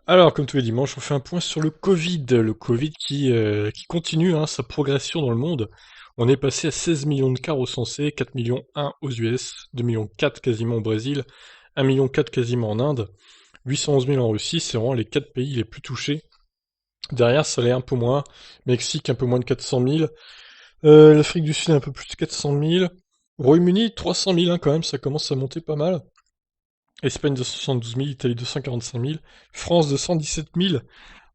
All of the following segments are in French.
Alors, comme tous les dimanches, on fait un point sur le Covid. Le Covid qui continue hein, sa progression dans le monde. On est passé à 16 millions de cas recensés, 4 millions 1 aux US, 2 millions 4 quasiment au Brésil, 1 million 4 quasiment en Inde, 811 000 en Russie, c'est vraiment les 4 pays les plus touchés. Derrière, ça l'est un peu moins. Mexique, un peu moins de 400 000. L'Afrique du Sud, un peu plus de 400 000. Royaume-Uni, 300 000 hein, quand même, ça commence à monter pas mal. Espagne 272 000, Italie 245 000, France 217 000.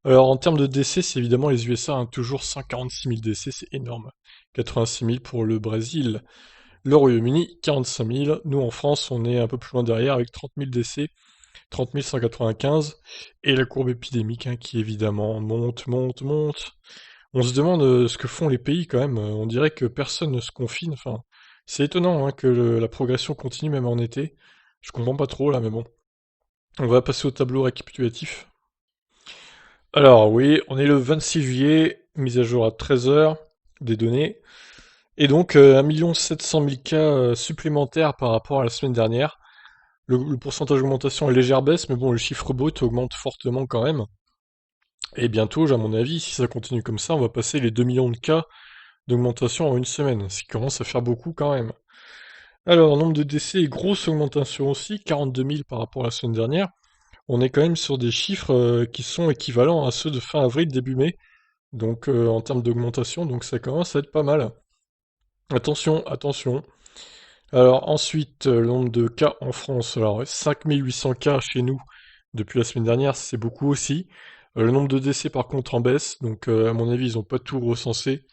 Alors en termes de décès, c'est évidemment les USA, hein, toujours 146 000 décès, c'est énorme. 86 000 pour le Brésil. Le Royaume-Uni, 45 000. Nous en France, on est un peu plus loin derrière avec 30 000 décès, 30 195. Et la courbe épidémique hein, qui évidemment monte, monte, monte. On se demande ce que font les pays quand même. On dirait que personne ne se confine. Enfin, c'est étonnant hein, que la progression continue même en été. Je comprends pas trop là, mais bon. On va passer au tableau récapitulatif. Alors oui, on est le 26 juillet, mise à jour à 13 heures des données. Et donc 1 700 000 cas supplémentaires par rapport à la semaine dernière. Le pourcentage d'augmentation est légère baisse, mais bon, le chiffre brut augmente fortement quand même. Et bientôt, à mon avis, si ça continue comme ça, on va passer les 2 millions de cas d'augmentation en une semaine, ce qui commence à faire beaucoup quand même. Alors, nombre de décès, grosse augmentation aussi, 42 000 par rapport à la semaine dernière. On est quand même sur des chiffres qui sont équivalents à ceux de fin avril, début mai. Donc en termes d'augmentation, donc ça commence à être pas mal. Attention, attention. Alors ensuite, le nombre de cas en France. Alors 5800 cas chez nous depuis la semaine dernière, c'est beaucoup aussi. Le nombre de décès par contre en baisse, donc à mon avis ils n'ont pas tout recensé,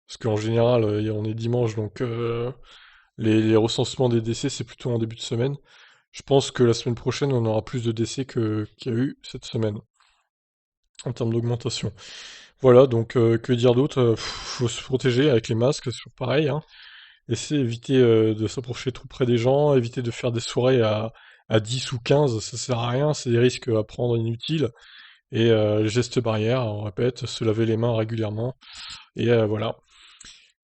parce qu'en général on est dimanche, donc les recensements des décès c'est plutôt en début de semaine. Je pense que la semaine prochaine on aura plus de décès qu'il y a eu cette semaine, en termes d'augmentation. Voilà, donc que dire d'autre? Faut se protéger avec les masques, c'est toujours pareil, hein. Essayer éviter de s'approcher trop près des gens, éviter de faire des soirées à 10 ou 15, ça sert à rien, c'est des risques à prendre inutiles. Et les gestes barrières, on répète, se laver les mains régulièrement. Et voilà.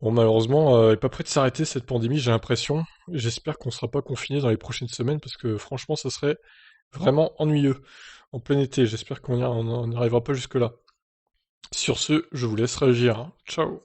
Bon, malheureusement, elle est pas près de s'arrêter cette pandémie, j'ai l'impression. J'espère qu'on sera pas confiné dans les prochaines semaines parce que franchement, ça serait vraiment ennuyeux. En plein été, j'espère qu'on on n'arrivera pas jusque-là. Sur ce, je vous laisse réagir, hein. Ciao!